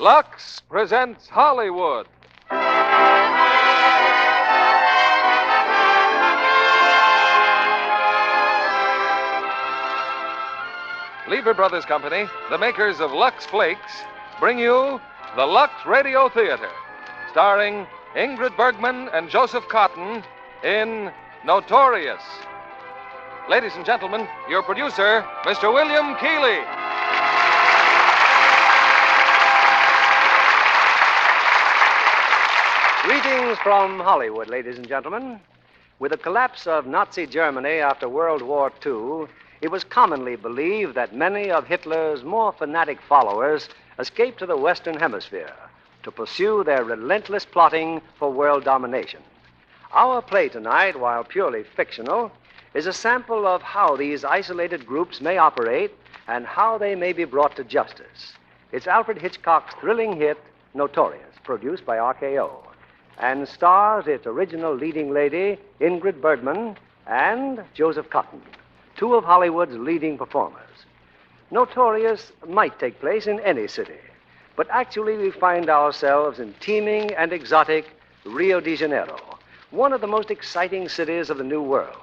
Lux presents Hollywood. Lever Brothers Company, the makers of Lux Flakes, bring you the Lux Radio Theater, starring Ingrid Bergman and Joseph Cotten in Notorious. Ladies and gentlemen, your producer, Mr. William Keighley. Greetings from Hollywood, ladies and gentlemen. With the collapse of Nazi Germany after World War II, it was commonly believed that many of Hitler's more fanatic followers escaped to the Western Hemisphere to pursue their relentless plotting for world domination. Our play tonight, while purely fictional, is a sample of how these isolated groups may operate and how they may be brought to justice. It's Alfred Hitchcock's thrilling hit, Notorious, produced by RKO, and stars its original leading lady, Ingrid Bergman, and Joseph Cotten, two of Hollywood's leading performers. Notorious might take place in any city, but actually we find ourselves in teeming and exotic Rio de Janeiro, one of the most exciting cities of the New World.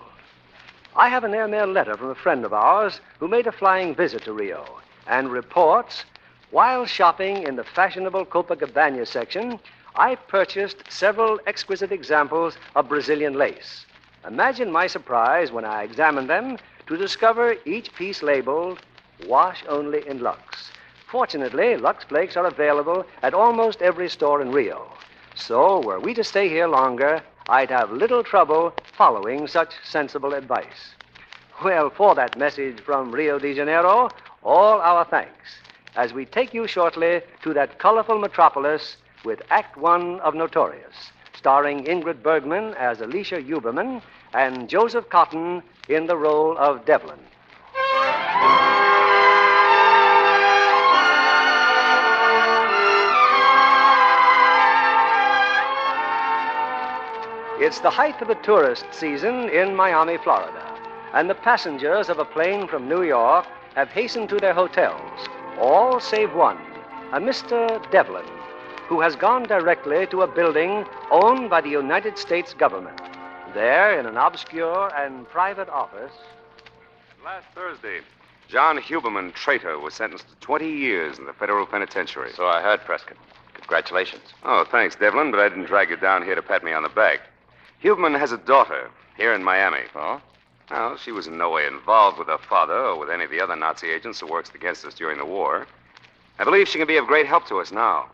I have an airmail letter from a friend of ours who made a flying visit to Rio and reports, while shopping in the fashionable Copacabana section, I purchased several exquisite examples of Brazilian lace. Imagine my surprise when I examined them to discover each piece labeled, "Wash only in Lux." Fortunately, Lux Flakes are available at almost every store in Rio. So, were we to stay here longer, I'd have little trouble following such sensible advice. Well, for that message from Rio de Janeiro, all our thanks, as we take you shortly to that colorful metropolis with Act One of Notorious, starring Ingrid Bergman as Alicia Huberman and Joseph Cotten in the role of Devlin. It's the height of the tourist season in Miami, Florida, and the passengers of a plane from New York have hastened to their hotels, all save one, a Mr. Devlin, who has gone directly to a building owned by the United States government. There, in an obscure and private office... Last Thursday, John Huberman, traitor, was sentenced to 20 years in the federal penitentiary. So I heard, Prescott. Congratulations. Oh, thanks, Devlin, but I didn't drag you down here to pat me on the back. Huberman has a daughter here in Miami. Oh? Well, she was in no way involved with her father or with any of the other Nazi agents who worked against us during the war. I believe she can be of great help to us now.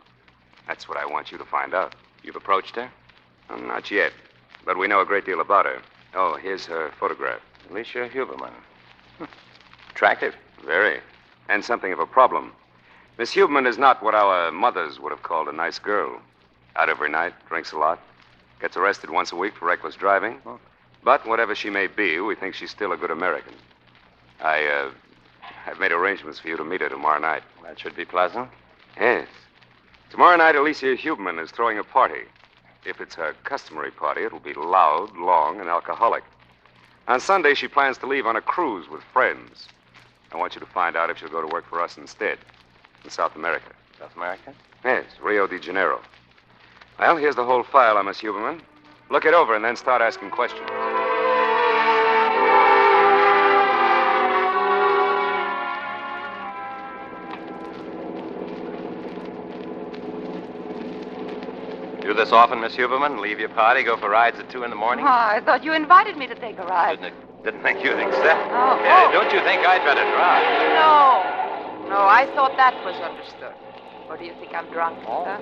That's what I want you to find out. You've approached her? Well, not yet, but we know a great deal about her. Oh, here's her photograph. Alicia Huberman. Attractive. Very. And something of a problem. Miss Huberman is not what our mothers would have called a nice girl. Out every night, drinks a lot, gets arrested once a week for reckless driving. Oh. But whatever she may be, we think she's still a good American. I've made arrangements for you to meet her tomorrow night. That should be pleasant. Yes. Tomorrow night, Alicia Huberman is throwing a party. If it's her customary party, it'll be loud, long, and alcoholic. On Sunday, she plans to leave on a cruise with friends. I want you to find out if she'll go to work for us instead, in South America. South America? Yes, Rio de Janeiro. Well, here's the whole file on Miss Huberman. Look it over and then start asking questions. Do this often, Miss Huberman? Leave your party, go for rides at 2 in the morning? Oh, I thought you invited me to take a ride. Didn't think you'd accept. Oh, Yeah, oh. don't you think I'd better drive? No, I thought that was understood. Or do you think I'm drunk? Oh, huh?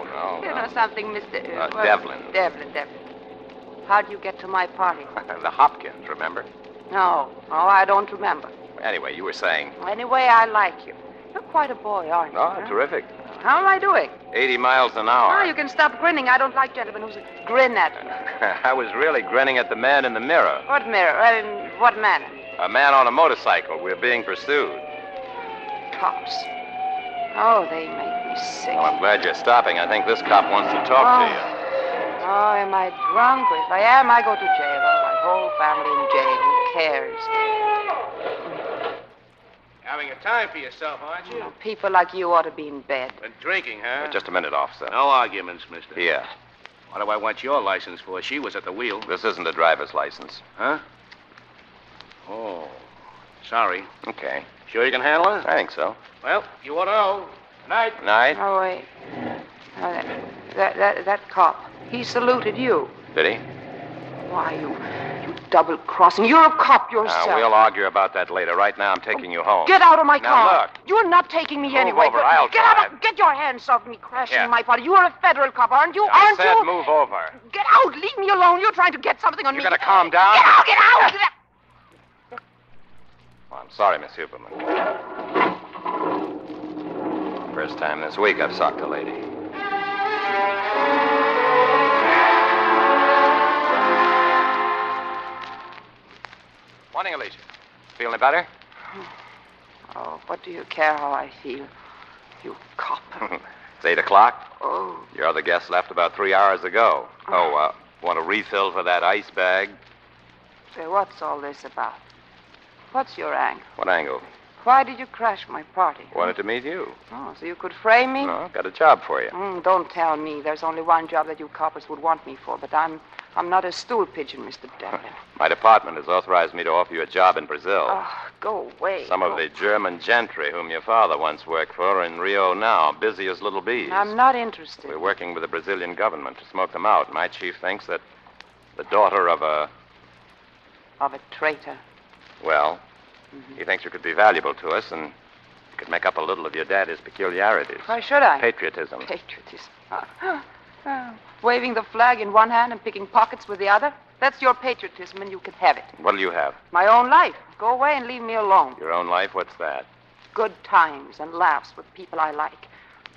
no, You no. know something, Mr. Devlin. Devlin. How'd you get to my party? The Hopkins, remember? No, I don't remember. Anyway, you were saying... Anyway, I like you. You're quite a boy, aren't you? Oh, huh? terrific. How am I doing? 80 miles an hour. Oh, you can stop grinning. I don't like gentlemen who grin at me. I was really grinning at the man in the mirror. What mirror? In what manner? A man on a motorcycle. We're being pursued. Cops. Oh, they make me sick. Well, I'm glad you're stopping. I think this cop wants to talk to you. Oh, am I drunk? If I am, I go to jail. Oh, my whole family in jail. Who cares? Having a time for yourself, aren't you? Oh, people like you ought to be in bed. And drinking, huh? Just a minute, officer. No arguments, mister. Here. What do I want your license for? She was at the wheel. This isn't a driver's license. Huh? Oh. Sorry. Okay. Sure you can handle it? I think so. Well, you ought to know. Night. Night. Oh, wait. Oh, that cop, he saluted you. Did he? Why, you double-crossing. You're a cop yourself. We'll argue about that later. Right now, I'm taking you home. Get out of my Now, car. look. You're not taking me Move anywhere. over, I'll Get drive. Get your hands off me, crashing Here. my party. You're a federal cop, aren't you? I Aren't said you? move over. Get out. Leave me alone. You're trying to get something on me. You gotta calm down. Get out. Get out. Get out. Well, I'm sorry, Miss Huberman. First time this week I've socked a lady. Morning, Alicia. Feeling better? Oh, what do you care how I feel? You cop. It's 8 o'clock. Oh. Your other guest left about 3 hours ago. Want a refill for that ice bag? Say, what's all this about? What's your angle? What angle? Why did you crash my party? Wanted to meet you. Oh, so you could frame me? No, got a job for you. Don't tell me. There's only one job that you coppers would want me for, but I'm not a stool pigeon, Mr. Devlin. My department has authorized me to offer you a job in Brazil. Oh, go away. Some of the German gentry whom your father once worked for are in Rio now, busy as little bees. I'm not interested. We're working with the Brazilian government to smoke them out. My chief thinks that the daughter of a... Of a traitor. Well, he thinks you could be valuable to us, and you could make up a little of your daddy's peculiarities. Why should I? Patriotism. Patriotism. Waving the flag in one hand and picking pockets with the other? That's your patriotism, and you can have it. What'll you have? My own life. Go away and leave me alone. Your own life? What's that? Good times and laughs with people I like.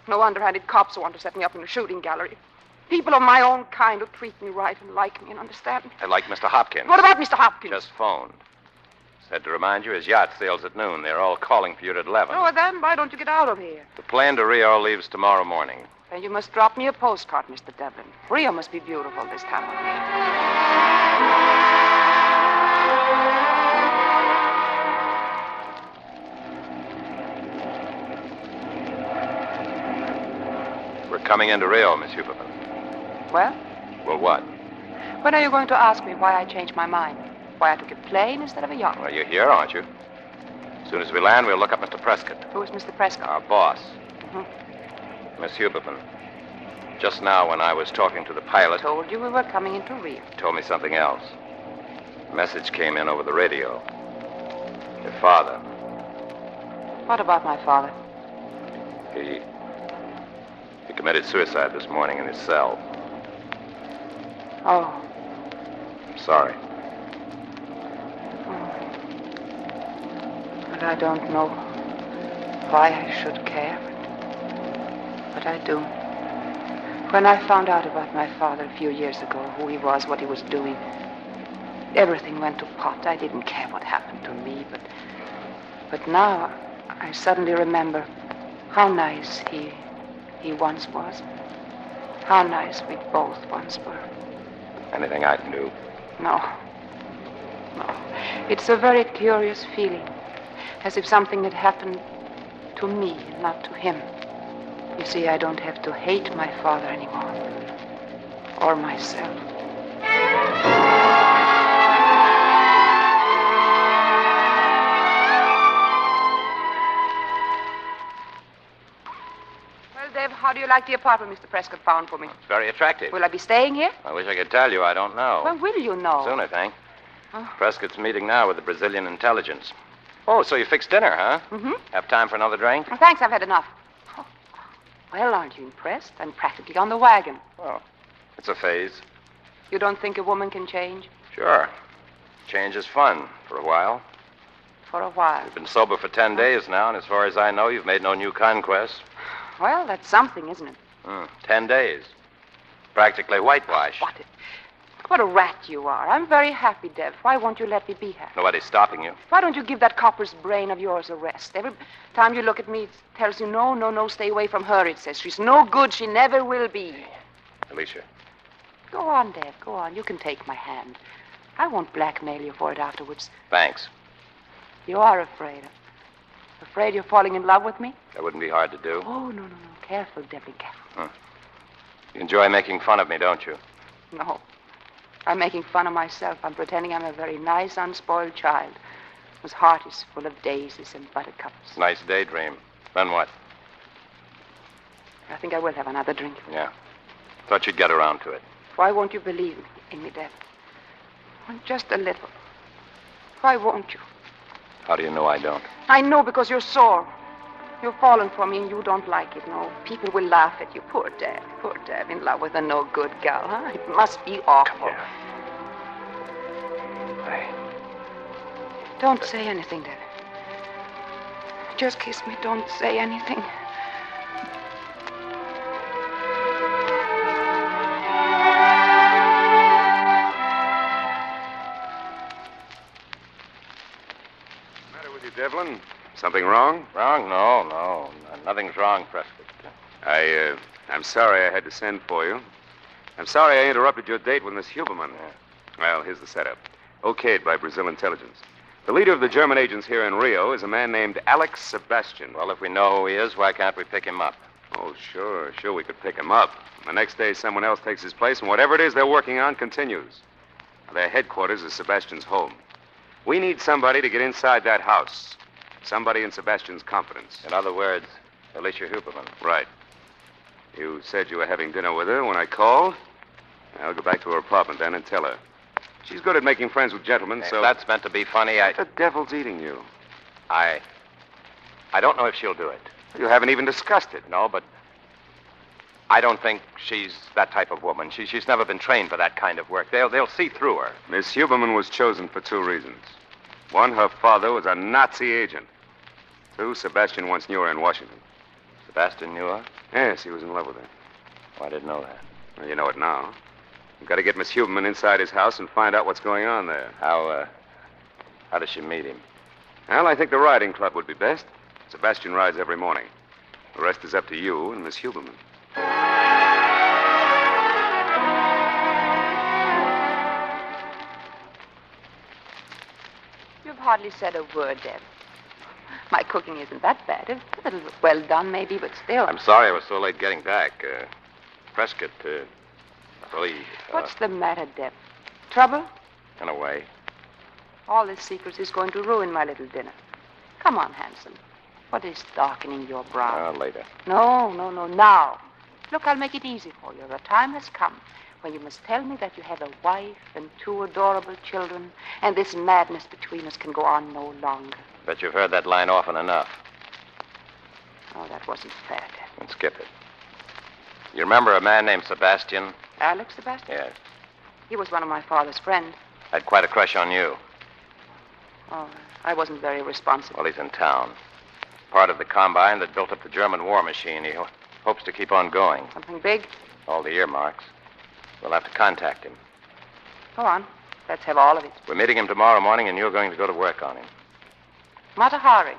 No underhanded cops who want to set me up in a shooting gallery. People of my own kind who treat me right and like me and understand me. Like Mr. Hopkins. What about Mr. Hopkins? Just phoned. Said to remind you his yacht sails at noon. They're all calling for you at 11. Oh, then why don't you get out of here? The plane to Rio leaves tomorrow morning. Then you must drop me a postcard, Mr. Devlin. Rio must be beautiful this time of year. We're coming into Rio, Miss Huberman. Well, Well, what? when are you going to ask me why I changed my mind? Why I took a plane instead of a yacht? Well, you're here, aren't you? As soon as we land, we'll look up Mr. Prescott, Who is Mr. Prescott? our boss. Mhm. Miss Huberman, just now when I was talking to the pilot, Told you we were coming into Rio. he told me something else. A message came in over the radio. Your father, What about my father? he committed suicide this morning in his cell. Oh. I'm sorry. But I don't know why I should care. But I do. When I found out about my father a few years ago, who he was, what he was doing, everything went to pot. I didn't care what happened to me, but now I suddenly remember how nice he once was. How nice we both once were. Anything I can do? No. It's a very curious feeling. As if something had happened to me, not to him. You see, I don't have to hate my father anymore. Or myself. Well, Dave, how do you like the apartment Mr. Prescott found for me? It's very attractive. Will I be staying here? I wish I could tell you. I don't know. When will you know? Soon, I think. Oh. Prescott's meeting now with the Brazilian intelligence. Oh, so you fixed dinner, huh? Mm-hmm. Have time for another drink? Oh, thanks, I've had enough. Oh. Well, aren't you impressed? I'm practically on the wagon. Oh, it's a phase. You don't think a woman can change? Sure. Change is fun for a while. For a while. You've been sober for 10 days now, and as far as I know, you've made no new conquests. Well, that's something, isn't it? 10 days. Practically whitewash. What a rat you are. I'm very happy, Dev. Why won't you let me be happy? Nobody's stopping you. Why don't you give that copper's brain of yours a rest? Every time you look at me, it tells you, no, stay away from her, it says. She's no good. She never will be. Alicia. Go on, Dev. Go on. You can take my hand. I won't blackmail you for it afterwards. Thanks. You are afraid Afraid you're falling in love with me? That wouldn't be hard to do. Oh, no. Careful, Debbie, careful. You enjoy making fun of me, don't you? No. I'm making fun of myself. I'm pretending I'm a very nice, unspoiled child whose heart is full of daisies and buttercups. Nice daydream. Then what? I think I will have another drink. Yeah. Thought you'd get around to it. Why won't you believe in me, Deb? Well, just a little. Why won't you? How do you know I don't? I know because you're sore. You've fallen for me and you don't like it, no. People will laugh at you. Poor Deb, in love with a no-good gal, huh? It must be awful. Yeah. Don't say anything, Deb. Just kiss me. Don't say anything. Devlin, something wrong? Wrong? No. Nothing's wrong, Prescott. I'm sorry I had to send for you. I'm sorry I interrupted your date with Miss Huberman. Well, here's the setup. Okayed by Brazil intelligence. The leader of the German agents here in Rio is a man named Alex Sebastian. Well, if we know who he is, why can't we pick him up? Oh, sure, we could pick him up. The next day, someone else takes his place, and whatever it is they're working on continues. Their headquarters is Sebastian's home. We need somebody to get inside that house. Somebody in Sebastian's confidence. In other words, Alicia Huberman. Right. You said you were having dinner with her when I called. I'll go back to her apartment then and tell her. She's good at making friends with gentlemen, so... If that's meant to be funny, What the devil's eating you? I don't know if she'll do it. You haven't even discussed it. No, but I don't think she's that type of woman. She's never been trained for that kind of work. They'll see through her. Miss Huberman was chosen for two reasons. One, her father was a Nazi agent. Two, Sebastian once knew her in Washington. Sebastian knew her? Yes, he was in love with her. Oh, I didn't know that. Well, you know it now. We've got to get Miss Huberman inside his house and find out what's going on there. How does she meet him? Well, I think the riding club would be best. Sebastian rides every morning. The rest is up to you and Miss Huberman. You've hardly said a word, Deb. My cooking isn't that bad. It's a little well done, maybe, but still. I'm sorry I was so late getting back. Prescott, really... What's the matter, Deb? Trouble? In a way. All this secrecy is going to ruin my little dinner. Come on, handsome. What is darkening your brow? Later. No, now. Look, I'll make it easy for you. The time has come when you must tell me that you have a wife and two adorable children, and this madness between us can go on no longer. Bet you've heard that line often enough. Oh, that wasn't fair, Deb. And skip it. You remember a man named Sebastian? Alex Sebastian? Yes. He was one of my father's friends. Had quite a crush on you. Oh, I wasn't very responsible. Well, he's in town. Part of the combine that built up the German war machine. He hopes to keep on going. Something big? All the earmarks. We'll have to contact him. Go on. Let's have all of it. We're meeting him tomorrow morning, and you're going to go to work on him. Mata Hari.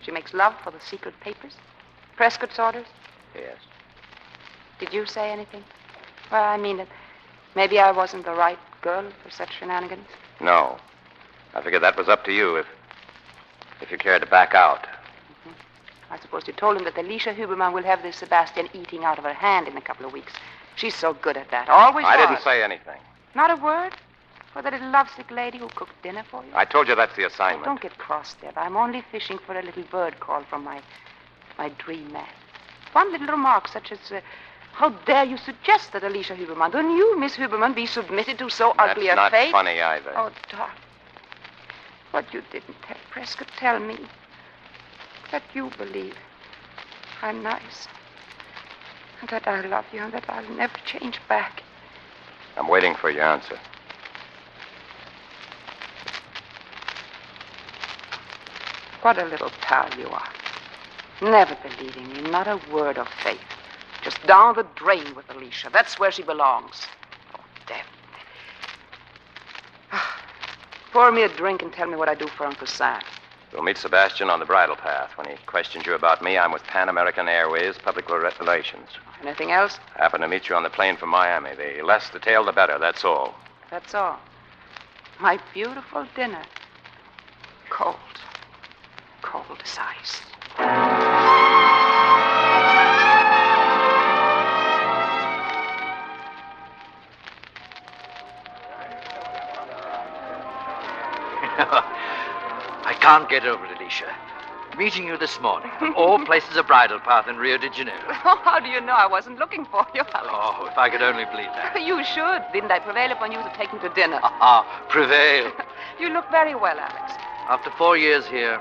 She makes love for the secret papers? Prescott's orders? Yes. Did you say anything? Well, I mean that maybe I wasn't the right girl for such shenanigans. No. I figured that was up to you if you cared to back out. I suppose you told him that Alicia Huberman will have this Sebastian eating out of her hand in a couple of weeks. She's so good at that. Always I was. didn't say anything. Not a word? For the little lovesick lady who cooked dinner for you? I told you that's the Oh, assignment. don't get cross, Deb. I'm only fishing for a little bird call from my dream man. One little remark such as, how dare you suggest that Alicia Huberman, the new Miss Huberman, be submitted to so ugly a That's not fate? funny either. Oh, darling. What you didn't tell Prescott, tell me. That you believe I'm nice. And that I love you and that I'll never change back. I'm waiting for your answer. What a little pal you are. Never believing me, not a word of faith. Just down the drain with Alicia. That's where she belongs. Oh, Deb. Pour me a drink and tell me what I do for Uncle Sam. We'll meet Sebastian on the bridle path. When he questions you about me, I'm with Pan American Airways, Public Relations. Anything else? Happen to meet you on the plane from Miami. The less detail, the better. That's all. That's all. My beautiful dinner. Cold. cold as ice. I can't get over it, Alicia. Meeting you this morning. Of all places, a bridal path in Rio de Janeiro. Oh, how do you know I wasn't looking for you, Alex? Oh, if I could only believe that. You should. Didn't I prevail upon you to take me to dinner? Prevail. You look very well, Alex. After 4 years here,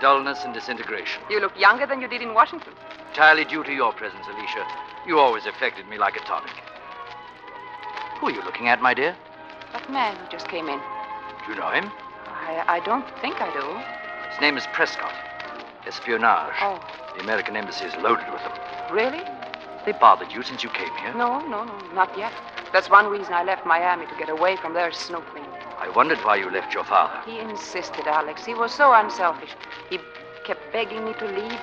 dullness and disintegration. You look younger than you did in Washington. Entirely due to your presence, Alicia. You always affected me like a tonic. Who are you looking at, my dear? That man who just came in. Do you know him? I don't think I do. His name is Prescott. Espionage. Oh. The American embassy is loaded with them. Really? They bothered you since you came here? No, not yet. That's one reason I left Miami, to get away from their snooping. I wondered why you left your father. He insisted, Alex. He was so unselfish. He kept begging me to leave.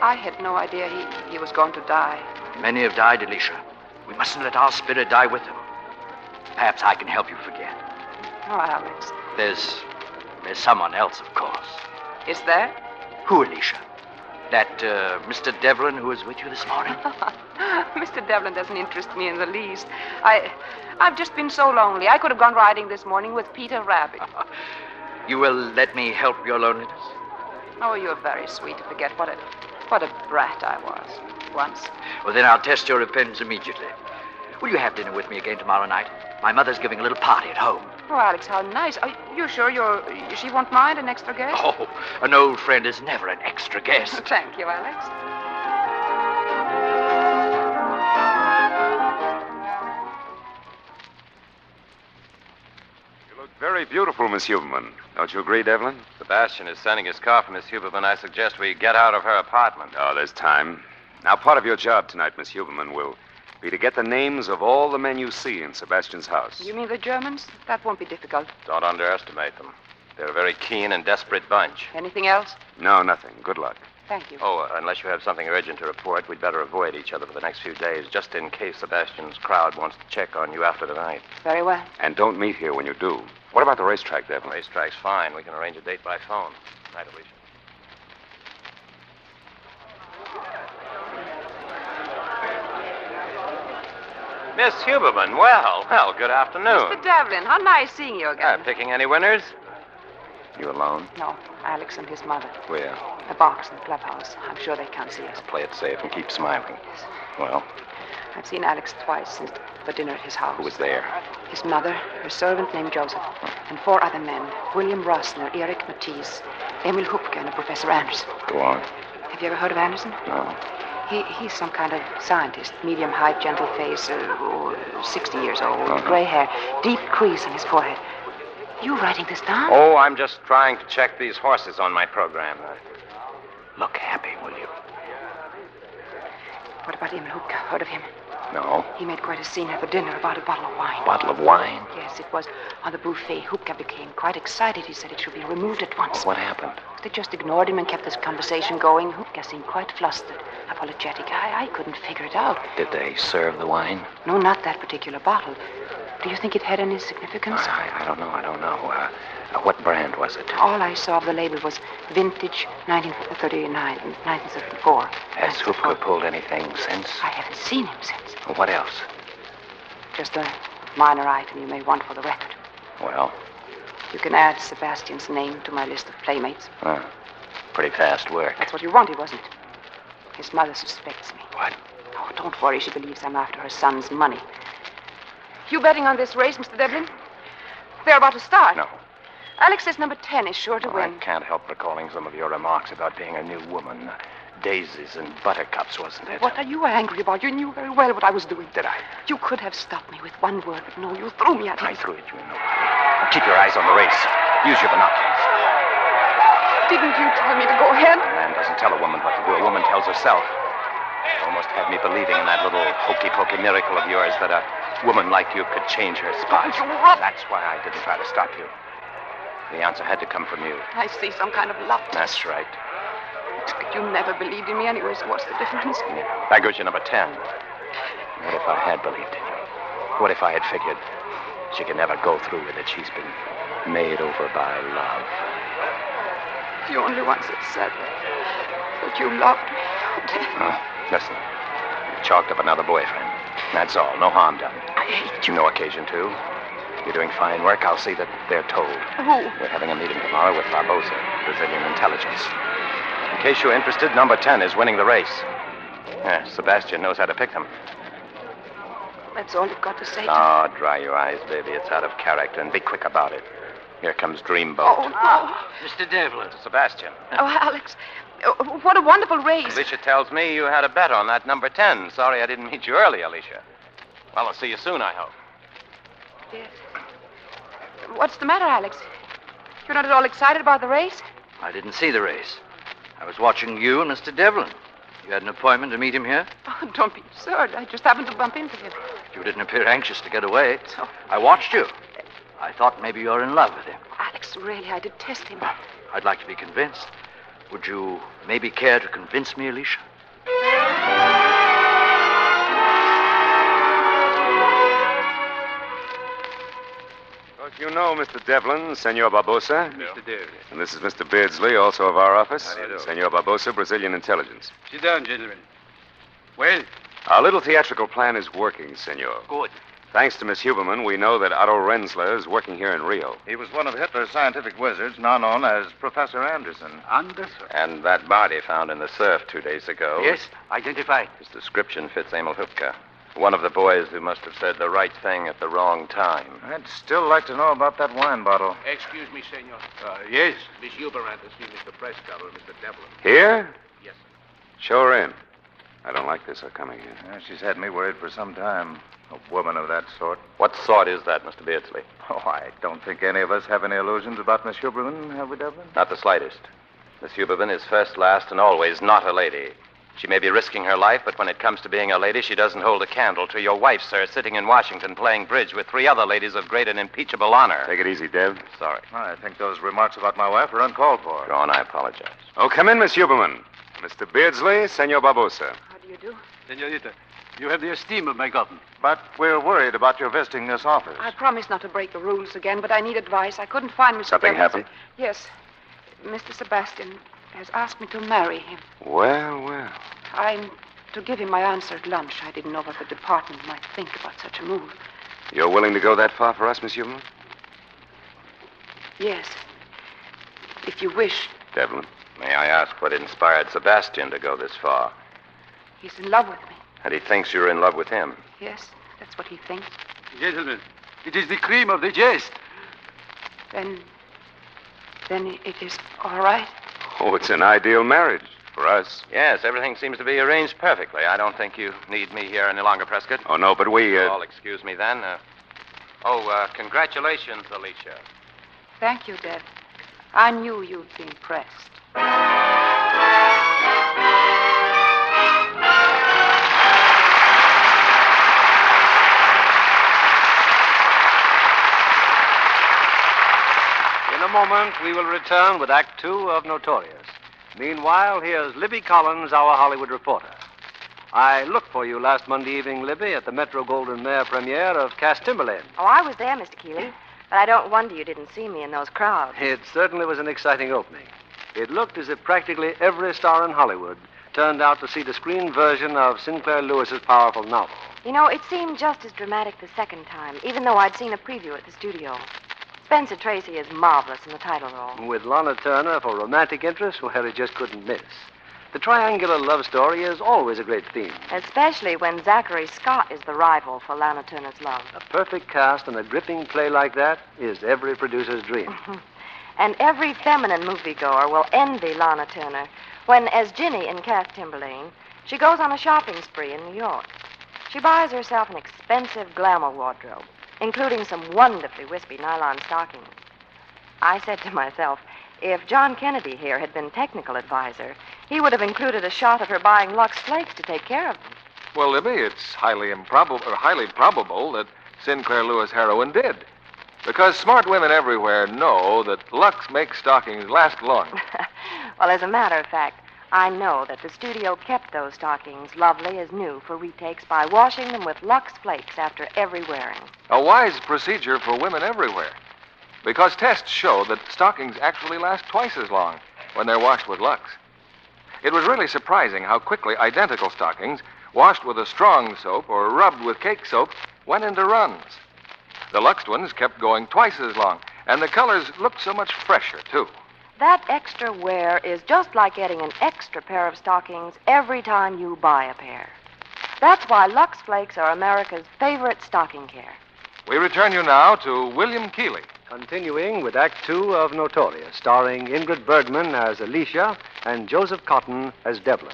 I had no idea he was going to die. Many have died, Alicia. We mustn't let our spirit die with them. Perhaps I can help you forget. Oh, Alex. There's someone else, of course. Is there? Who, Alicia? That Mr. Devlin who was with you this morning? Mr. Devlin doesn't interest me in the least. I've just been so lonely. I could have gone riding this morning with Peter Rabbit. You will let me help your loneliness? Oh, you're very sweet to forget what a brat I was once. Well, then I'll test your repentance immediately. Will you have dinner with me again tomorrow night? My mother's giving a little party at home. Oh, Alex, how nice. Are you sure she won't mind an extra guest? Oh, an old friend is never an extra guest. Thank you, Alex. You look very beautiful, Miss Huberman. Don't you agree, Devlin? Sebastian is sending his car for Miss Huberman. I suggest we get out of her apartment. Oh, there's time. Now, part of your job tonight, Miss Huberman, will be to get the names of all the men you see in Sebastian's house. You mean the Germans? That won't be difficult. Don't underestimate them. They're a very keen and desperate bunch. Anything else? No, nothing. Good luck. Thank you. Oh, unless you have something urgent to report, we'd better avoid each other for the next few days, just in case Sebastian's crowd wants to check on you after tonight. Very well. And don't meet here when you do. What about the racetrack, Devlin? The racetrack's fine. We can arrange a date by phone. Night, Alicia. Miss Huberman, well, good afternoon. Mr. Devlin, how nice seeing you again. Picking any winners? You alone? No, Alex and his mother. Where? A box in the clubhouse. I'm sure they can't see us. Play it safe and keep smiling. Well, I've seen Alex twice since the dinner at his house. who was there? His mother, her servant named Joseph, and 4 other men. William Rossner, Eric Matisse, Emil Hupke, and a Professor Anderson. Go on. Have you ever heard of Anderson? No. He's some kind of scientist. Medium height, gentle face, 60 years old, gray hair, deep crease on his forehead. You writing this down? Oh, I'm just trying to check these horses on my program. Look happy, will you? What about Emil Hupke? Heard of him? No. He made quite a scene at the dinner about a bottle of wine. Bottle of wine? Yes, it was on the buffet. Hupke became quite excited. He said it should be removed at once. What happened? They just ignored him and kept this conversation going. Hupke seemed quite flustered, apologetic. I couldn't figure it out. Did they serve the wine? No, not that particular bottle. Do you think it had any significance? I don't know. What brand was it? All I saw of the label was vintage 1939 and 1934. Has Hupke pulled anything since? I haven't seen him since. What else? Just a minor item you may want for the record. Well, You can add Sebastian's name to my list of playmates. pretty fast work. That's what you wanted, wasn't it? His mother suspects me. What? Oh, don't worry. She believes I'm after her son's money. You betting on this race, Mr. Devlin? They're about to start. No. Alex says number 10 is sure to I win. can't help recalling some of your remarks about being a new woman. Daisies and buttercups, wasn't it? What are you angry about? You knew very well what I was doing. Did I? You could have stopped me with one word, but no, you threw me at him. I threw at you in nobody. Now keep your eyes on the race. Use your binoculars. Didn't you tell me to go ahead? A man doesn't tell a woman what to do. A woman tells herself. You almost had me believing in that little hokey-pokey miracle of yours that a woman like you could change her spot. You what? That's why I didn't try to stop you. The answer had to come from you. I see some kind of luck. That's right. But you never believed in me anyway, so what's the difference? That goes you number 10. What if I had believed in you? What if I had figured she could never go through with it? She's been made over by love. You only once have said that you loved me. Oh, listen, you've chalked up another boyfriend. That's all. No harm done. I hate you. No occasion to. You're doing fine work. I'll see that they're told. Who? We're having a meeting tomorrow with Barbosa, Brazilian intelligence. In case you're interested, number 10 is winning the race. Sebastian knows how to pick them. That's all you've got to say to me. Oh, dry your eyes, baby. It's out of character, and be quick about it. Here comes Dreamboat. Oh, no. Mr. Devlin. Sebastian. Oh, Alex. Oh, what a wonderful race. Alicia tells me you had a bet on that number 10. Sorry I didn't meet you early, Alicia. Well, I'll see you soon, I hope. Yes. What's the matter, Alex? You're not at all excited about the race? I didn't see the race. I was watching you and Mr. Devlin. You had an appointment to meet him here? Oh, don't be absurd. I just happened to bump into him. You didn't appear anxious to get away. Oh. I watched you. I thought maybe you're in love with him. Alex, really, I detest him. I'd like to be convinced. Would you maybe care to convince me, Alicia? Don't you know Mr. Devlin, Senor Barbosa? Mr. Devlin. And this is Mr. Beardsley, also of our office. How do you do? Senor Barbosa, Brazilian intelligence. Sit down, gentlemen. Well? Our little theatrical plan is working, Senor. Good. Thanks to Miss Huberman, we know that Otto Renzler is working here in Rio. He was one of Hitler's scientific wizards, now known as Professor Anderson. Anderson. And that body found in the surf 2 days ago. Yes, identified. His description fits Emil Hupka, one of the boys who must have said the right thing at the wrong time. I'd still like to know about that wine bottle. Excuse me, senor. Yes? Miss Huberman to see Mr. Prescott or Mr. Devlin. Here? Yes, Show her in. I don't like this, her coming here. She's had me worried for some time. A woman of that sort. What sort is that, Mr. Beardsley? Oh, I don't think any of us have any illusions about Miss Huberman, have we, Devlin? Not the slightest. Miss Huberman is first, last, and always not a lady. She may be risking her life, but when it comes to being a lady, she doesn't hold a candle to your wife, sir, sitting in Washington playing bridge with 3 other ladies of great and impeachable honor. Take it easy, Dev. Sorry. I think those remarks about my wife are uncalled for. Go on, I apologize. Oh, come in, Miss Huberman. Mr. Beardsley, Senor Barbosa. How do you do? Senorita, you have the esteem of my Cotten. But we're worried about your visiting this office. I promised not to break the rules again, but I need advice. I couldn't find Mr. Something Devlin. happened? Yes. Mr. Sebastian has asked me to marry him. Well, well. I'm to give him my answer at lunch. I didn't know what the department might think about such a move. You're willing to go that far for us, Miss Huberman? Yes. If you wish. Devlin. May I ask what inspired Sebastian to go this far? He's in love with me. And he thinks you're in love with him. Yes, that's what he thinks. Gentlemen, it is the cream of the jest. Then it is all right. Oh, it's an ideal marriage for us. Yes, everything seems to be arranged perfectly. I don't think you need me here any longer, Prescott. Oh, no, but we... All excuse me then. Congratulations, Alicia. Thank you, Dad. I knew you'd be impressed. In a moment, we will return with Act 2 of Notorious. Meanwhile, here's Libby Collins, our Hollywood reporter. I looked for you last Monday evening, Libby, at the Metro Golden Mare premiere of Cass Timberlane. Oh, I was there, Mr. Keeley. But I don't wonder you didn't see me in those crowds. It certainly was an exciting opening. It looked as if practically every star in Hollywood turned out to see the screen version of Sinclair Lewis's powerful novel. You know, it seemed just as dramatic the second time, even though I'd seen a preview at the studio. Spencer Tracy is marvelous in the title role. With Lana Turner for romantic interest, well, it just couldn't miss. The triangular love story is always a great theme. Especially when Zachary Scott is the rival for Lana Turner's love. A perfect cast in a gripping play like that is every producer's dream. And every feminine moviegoer will envy Lana Turner when, as Ginny in Cass Timberlane, she goes on a shopping spree in New York. She buys herself an expensive glamour wardrobe, including some wonderfully wispy nylon stockings. I said to myself, if John Kennedy here had been technical advisor, he would have included a shot of her buying Lux Flakes to take care of them. Well, Libby, it's highly probable that Sinclair Lewis heroine did. Because smart women everywhere know that Lux makes stockings last long. Well, as a matter of fact, I know that the studio kept those stockings lovely as new for retakes by washing them with Lux Flakes after every wearing. A wise procedure for women everywhere. Because tests show that stockings actually last twice as long when they're washed with Lux. It was really surprising how quickly identical stockings, washed with a strong soap or rubbed with cake soap, went into runs. The Lux ones kept going twice as long, and the colors looked so much fresher, too. That extra wear is just like getting an extra pair of stockings every time you buy a pair. That's why Lux Flakes are America's favorite stocking care. We return you now to William Keighley. Continuing with Act Two of Notorious, starring Ingrid Bergman as Alicia and Joseph Cotten as Devlin.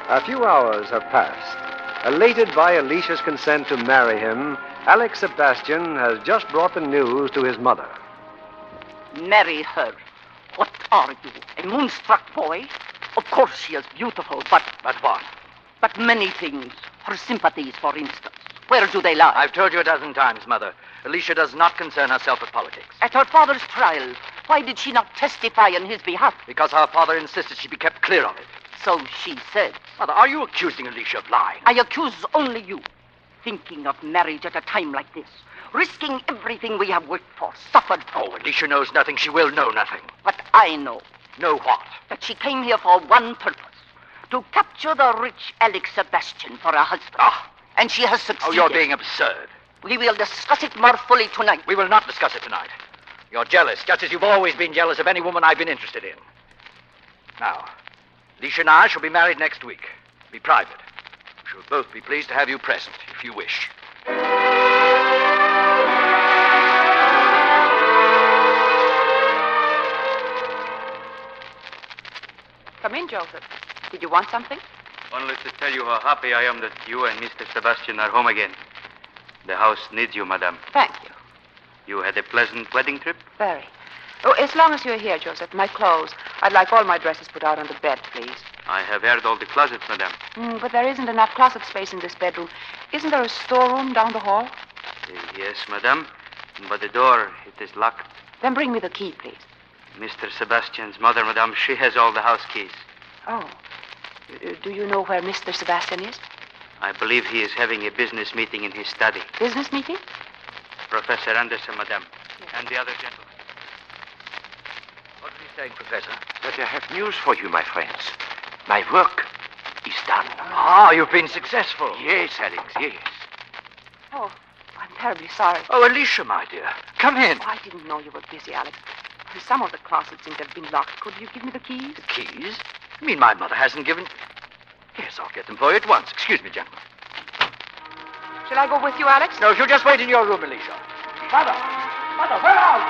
A few hours have passed. Elated by Alicia's consent to marry him, Alex Sebastian has just brought the news to his mother. Marry her. What are you, a moonstruck boy? Of course she is beautiful, but... But what? But many things. Her sympathies, for instance. Where do they lie? I've told you a dozen times, Mother. Alicia does not concern herself with politics. At her father's trial, why did she not testify on his behalf? Because her father insisted she be kept clear of it. So she said. Mother, are you accusing Alicia of lying? I accuse only you. Thinking of marriage at a time like this. Risking everything we have worked for, suffered for. Oh, Alicia knows nothing. She will know nothing. But I know. Know what? That she came here for one purpose. To capture the rich Alex Sebastian for a husband. Ah. And she has succeeded. Oh, you're being absurd. We will discuss it more fully tonight. We will not discuss it tonight. You're jealous, just as you've always been jealous of any woman I've been interested in. Now, Alicia and I shall be married next week. Be private. We shall both be pleased to have you present, if you wish. Come in, Joseph. Did you want something? Only to tell you how happy I am that you and Mr. Sebastian are home again. The house needs you, madame. Thank you. You had a pleasant wedding trip? Very. Oh, as long as you're here, Joseph, my clothes. I'd like all my dresses put out on the bed, please. I have aired all the closets, madame. But there isn't enough closet space in this bedroom. Isn't there a storeroom down the hall? Yes, madame. But the door, it is locked. Then bring me the key, please. Mr. Sebastian's mother, madame, she has all the house keys. Oh. Do you know where Mr. Sebastian is? I believe he is having a business meeting in his study. Business meeting? Professor Anderson, madame, and the other gentleman. What is he saying, Professor? That I have news for you, my friends. My work is done. Ah, you've been successful. Yes, Alex, yes. Oh, I'm terribly sorry. Oh, Alicia, my dear. Come in. Oh, I didn't know you were busy, Alex. Some of the closets seem to have been locked. Could you give me the keys? The keys? You mean my mother hasn't given... Yes, I'll get them for you at once. Excuse me, gentlemen. Shall I go with you, Alex? No, if you'll just wait in your room, Alicia. Mother! Mother, where are you?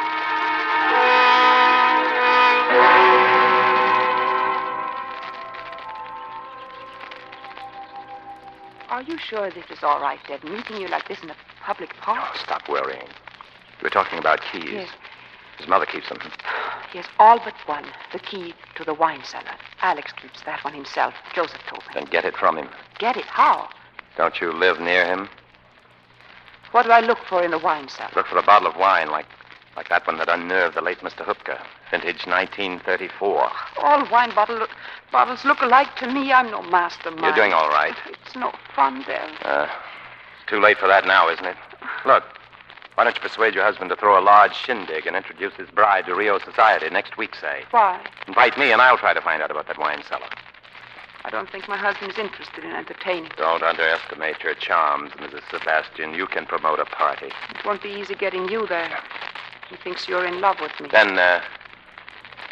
Are you sure this is all right, Dad? Meeting you like this in a public park? Oh, stop worrying. We're talking about keys. Yes. His mother keeps them. He has all but one, the key to the wine cellar. Alex keeps that one himself. Joseph told me. Then get it from him. Get it? How? Don't you live near him? What do I look for in the wine cellar? Look for a bottle of wine like that one that unnerved the late Mr. Hupka. Vintage 1934. All wine bottles look alike to me. I'm no mastermind. You're doing all right. It's no fun, Dad. Too late for that now, isn't it? Look, why don't you persuade your husband to throw a large shindig and introduce his bride to Rio society next week, say? Why? Invite me, and I'll try to find out about that wine cellar. I don't think my husband's interested in entertaining. Don't underestimate your charms, Mrs. Sebastian. You can promote a party. It won't be easy getting you there. He thinks you're in love with me. Then,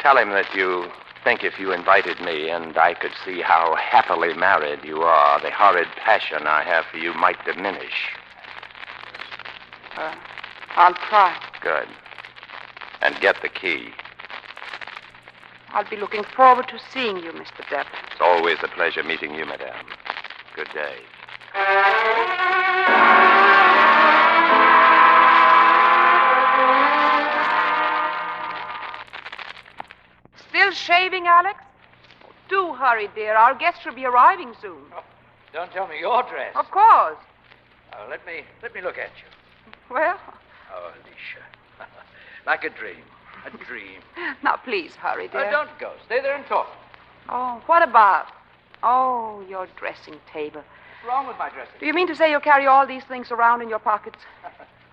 tell him that you think if you invited me and I could see how happily married you are, the horrid passion I have for you might diminish. I'll try. Good. And get the key. I'll be looking forward to seeing you, Mr. Depp. It's always a pleasure meeting you, madame. Good day. Still shaving, Alex? Oh, do hurry, dear. Our guests will be arriving soon. Oh, don't tell me you're dressed. Of course. Oh, let me look at you. Well? Oh, Alicia. Like a dream. A dream. Now, please hurry, dear. Oh, don't go. Stay there and talk. Oh, what about? Oh, your dressing table. What's wrong with my dressing? Do you mean to say you carry all these things around in your pockets?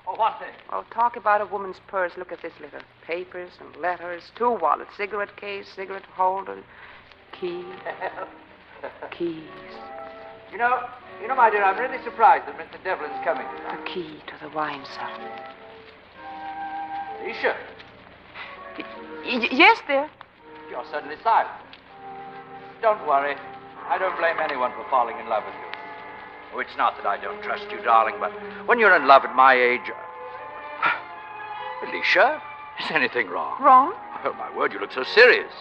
Oh, what thing? Oh, talk about a woman's purse. Look at this litter. Papers and letters, 2 wallets, cigarette case, cigarette holder, keys. Keys. You know, my dear, I'm really surprised that Mr. Devlin's coming. The key to the wine cellar. Alicia, Yes, dear. you're suddenly silent. Don't worry. I don't blame anyone for falling in love with you. Oh, it's not that I don't trust you, darling, but when you're in love at my age... Alicia, is anything wrong? Wrong? Oh, my word, you look so serious.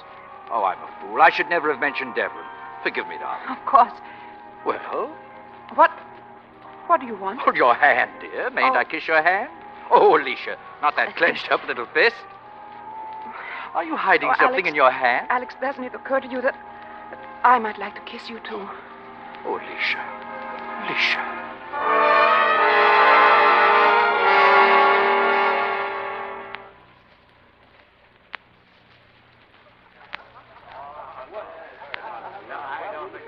Oh, I'm a fool. I should never have mentioned Devlin. Forgive me, darling. Of course. Well? What do you want? Hold your hand, dear. Mayn't I kiss your hand? Oh, Alicia, not that clenched up little fist. Are you hiding something Alex, in your hand? Alex, doesn't it occur to you that I might like to kiss you, too? Oh, Alicia. Alicia.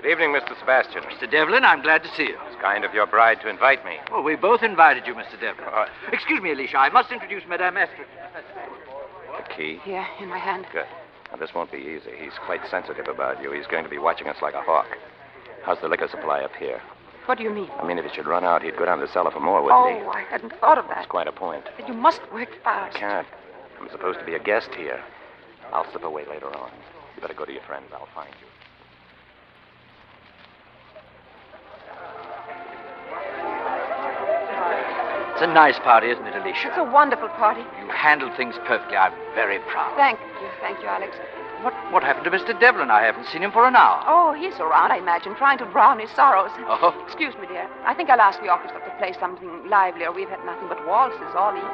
Good evening, Mr. Sebastian. Mr. Devlin, I'm glad to see you. It's kind of your bride to invite me. Well, we both invited you, Mr. Devlin. Excuse me, Alicia. I must introduce Madame Esther. The key? Here, in my hand. Good. Now, this won't be easy. He's quite sensitive about you. He's going to be watching us like a hawk. How's the liquor supply up here? What do you mean? I mean, if it should run out, he'd go down to the cellar for more, wouldn't he? Oh, I hadn't thought of that. That's quite a point. Then you must work fast. I can't. I'm supposed to be a guest here. I'll slip away later on. You better go to your friends. I'll find you. It's a nice party, isn't it, Alicia? It's a wonderful party. You handled things perfectly. I'm very proud. Thank you, Alex. What happened to Mr. Devlin? I haven't seen him for an hour. Oh, he's around, I imagine, trying to drown his sorrows. Oh. Excuse me, dear. I think I'll ask the orchestra to play something livelier. We've had nothing but waltzes all evening.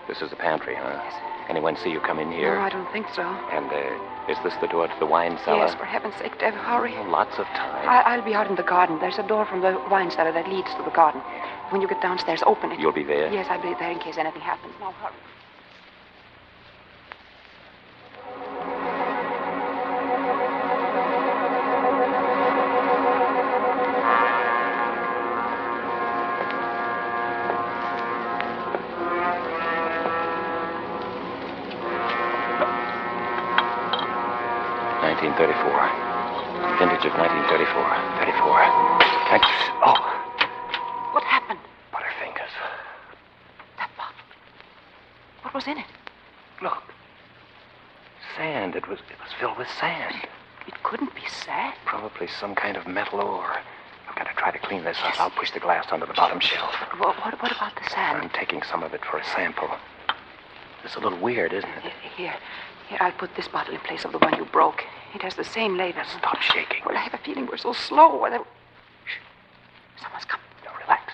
This is the pantry, huh? Yes. Anyone see you come in here? No, I don't think so. And, is this the door to the wine cellar? Yes, for heaven's sake, Dev, hurry. Oh, lots of time. I'll be out in the garden. There's a door from the wine cellar that leads to the garden. When you get downstairs, open it. You'll be there? Yes, I'll be there in case anything happens. Now, hurry. Vintage of 1934. 34. Thanks. Oh. What happened? Butterfingers. That bottle. What was in it? Look. Sand. It was filled with sand. It couldn't be sand. Probably some kind of metal ore. I've got to try to clean this up. I'll push the glass onto the bottom shelf. What about the sand? I'm taking some of it for a sample. It's a little weird, isn't it? Here, I'll put this bottle in place of the one you broke. It has the same label. Stop shaking. Well, I have a feeling we're so slow. Shh. Someone's coming. No, relax.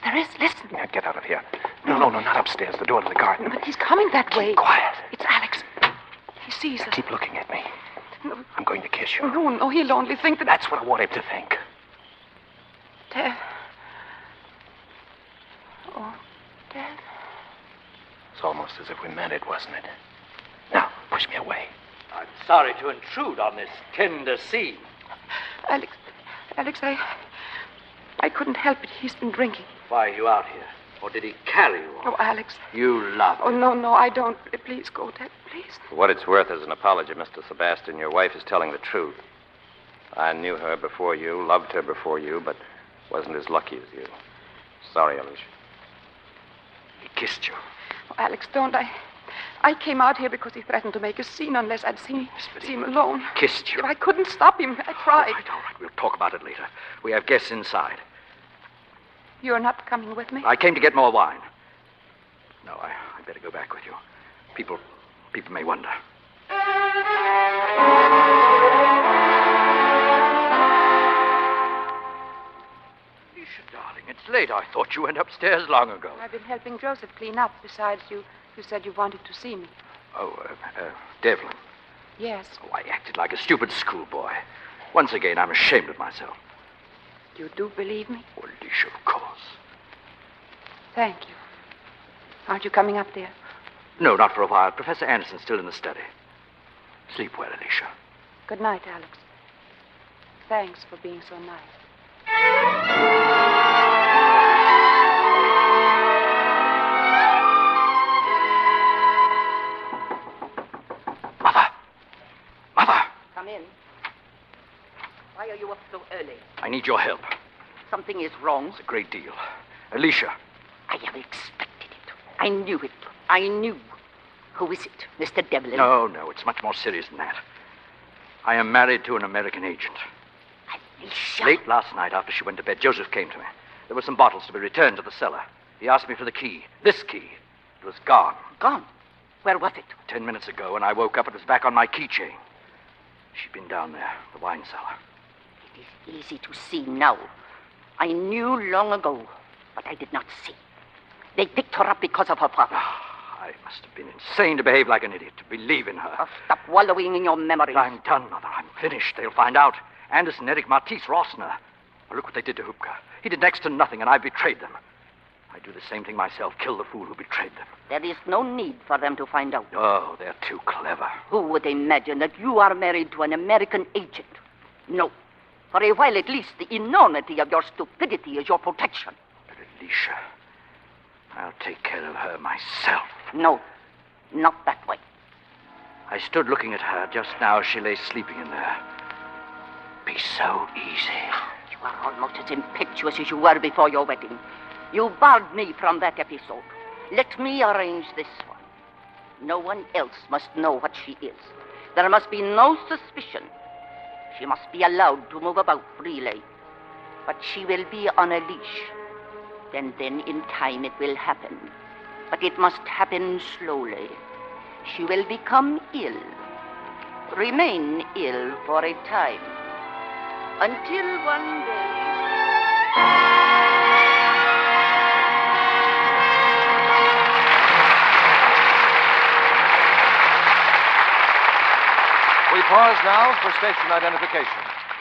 There is. Listen. Now, get out of here. No, not upstairs. The door to the garden. But he's coming that way. Keep quiet. It's Alex. He sees us. Keep looking at me. No. I'm going to kiss you. No, he'll only think that... That's what I want him to think. Dad. Oh, Dad. It's almost as if we meant it, wasn't it? Now, push me away. I'm sorry to intrude on this tender scene. Alex, I couldn't help it. He's been drinking. Why are you out here? Or did he carry you off? Oh, Alex. You love him. Oh, no, I don't. Please go, Dad, please. For what it's worth as an apology, Mr. Sebastian, your wife is telling the truth. I knew her before you, loved her before you, but wasn't as lucky as you. Sorry, Alicia. He kissed you. Oh, Alex, don't. I came out here because he threatened to make a scene unless I'd see him alone. Kissed you. I couldn't stop him. I tried. All right. We'll talk about it later. We have guests inside. You're not coming with me? I came to get more wine. No, I better go back with you. People may wonder. Alicia, darling, it's late. I thought you went upstairs long ago. I've been helping Joseph clean up. Besides, you said you wanted to see me. Oh, Devlin. Yes. Oh, I acted like a stupid schoolboy. Once again, I'm ashamed of myself. You do believe me? Oh, Alicia, of course. Thank you. Aren't you coming up there? No, not for a while. Professor Anderson's still in the study. Sleep well, Alicia. Good night, Alex. Thanks for being so nice. Mother! Come in. Why are you up so early? I need your help. Something is wrong. It's a great deal. Alicia. I have expected it. I knew it. I knew. Who is it? Mr. Devlin? No, it's much more serious than that. I am married to an American agent. Alicia. Late last night, after she went to bed, Joseph came to me. There were some bottles to be returned to the cellar. He asked me for the key. This key. It was gone. Gone? Where was it? 10 minutes ago, when I woke up, it was back on my keychain. She'd been down there, the wine cellar. It is easy to see now. I knew long ago, but I did not see. They picked her up because of her father. I must have been insane to behave like an idiot, to believe in her. Oh, stop wallowing in your memories. I'm done, Mother. I'm finished. They'll find out. Anderson, Eric, Matisse, Rossner. Well, look what they did to Hupka. He did next to nothing, and I betrayed them. I'd do the same thing myself, kill the fool who betrayed them. There is no need for them to find out. Oh, they're too clever. Who would imagine that you are married to an American agent? No. For a while, at least, the enormity of your stupidity is your protection. But Alicia, I'll take care of her myself. No, not that way. I stood looking at her just now as she lay sleeping in there. Be so easy. You are almost as impetuous as you were before your wedding. You barred me from that episode. Let me arrange this one. No one else must know what she is. There must be no suspicion. She must be allowed to move about freely. But she will be on a leash. And then in time it will happen. But it must happen slowly. She will become ill. Remain ill for a time. Until one day... We pause now for station identification.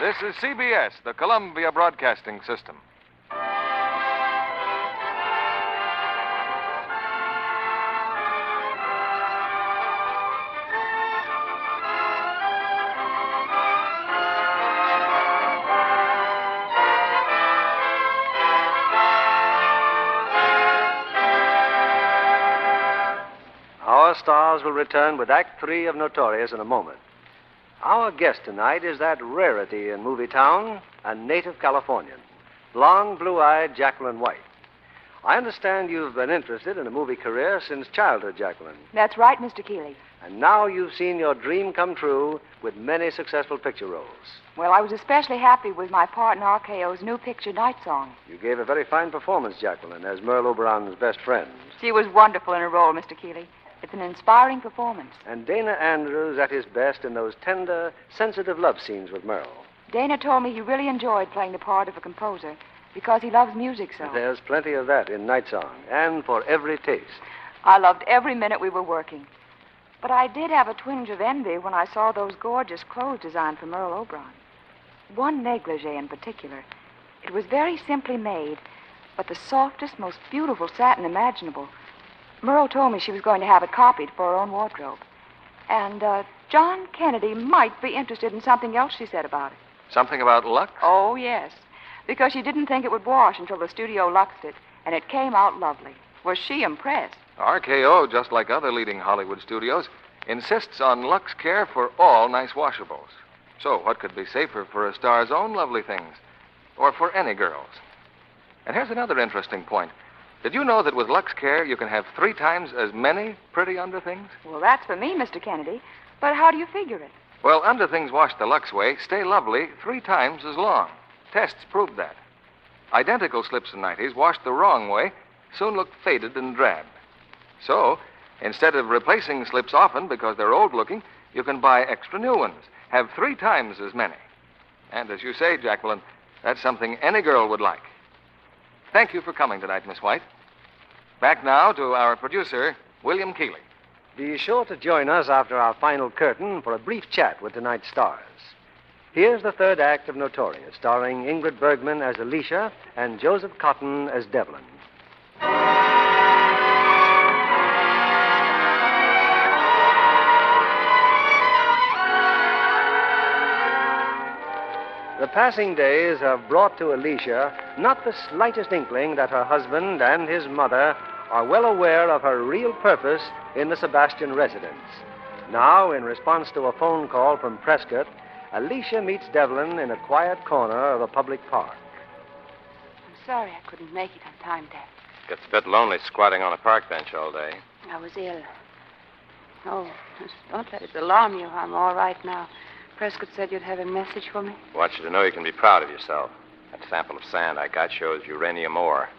This is CBS, the Columbia Broadcasting System. Our stars will return with Act 3 of Notorious in a moment. Our guest tonight is that rarity in movie town, a native Californian, blonde, blue-eyed Jacqueline White. I understand you've been interested in a movie career since childhood, Jacqueline. That's right, Mr. Keeley. And now you've seen your dream come true with many successful picture roles. Well, I was especially happy with my part in RKO's new picture, Night Song. You gave a very fine performance, Jacqueline, as Merle Oberon's best friend. She was wonderful in her role, Mr. Keeley. It's an inspiring performance. And Dana Andrews at his best in those tender, sensitive love scenes with Merle. Dana told me he really enjoyed playing the part of a composer because he loves music so. There's plenty of that in Night Song, and for every taste. I loved every minute we were working. But I did have a twinge of envy when I saw those gorgeous clothes designed for Merle Oberon. One negligee in particular. It was very simply made, but the softest, most beautiful satin imaginable. Merle told me she was going to have it copied for her own wardrobe. And John Kennedy might be interested in something else she said about it. Something about Lux? Oh, yes. Because she didn't think it would wash until the studio luxed it, and it came out lovely. Was she impressed? RKO, just like other leading Hollywood studios, insists on Lux care for all nice washables. So what could be safer for a star's own lovely things? Or for any girls? And here's another interesting point. Did you know that with Lux Care you can have 3 times as many pretty underthings? Well, that's for me, Mr. Kennedy. But how do you figure it? Well, underthings washed the Lux way stay lovely 3 times as long. Tests proved that. Identical slips and nighties washed the wrong way soon look faded and drab. So, instead of replacing slips often because they're old-looking, you can buy extra new ones. Have 3 times as many. And as you say, Jacqueline, that's something any girl would like. Thank you for coming tonight, Miss White. Back now to our producer, William Keeley. Be sure to join us after our final curtain for a brief chat with tonight's stars. Here's the third act of Notorious, starring Ingrid Bergman as Alicia and Joseph Cotten as Devlin. The passing days have brought to Alicia not the slightest inkling that her husband and his mother are well aware of her real purpose in the Sebastian residence. Now, in response to a phone call from Prescott, Alicia meets Devlin in a quiet corner of a public park. I'm sorry I couldn't make it on time, Dad. Gets a bit lonely squatting on a park bench all day. I was ill. Oh, just don't let it alarm you. I'm all right now. Prescott said you'd have a message for me. I want you to know you can be proud of yourself. That sample of sand I got shows uranium ore.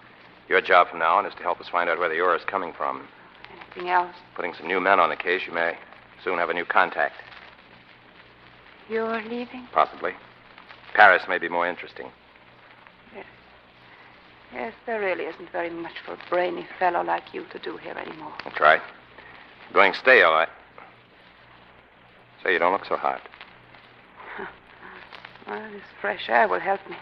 Your job from now on is to help us find out where the ore is coming from. Anything else? Putting some new men on the case, you may soon have a new contact. You're leaving? Possibly. Paris may be more interesting. Yes, there really isn't very much for a brainy fellow like you to do here anymore. That's right. Going stale, Say, you don't look so hot. Well, this fresh air will help me.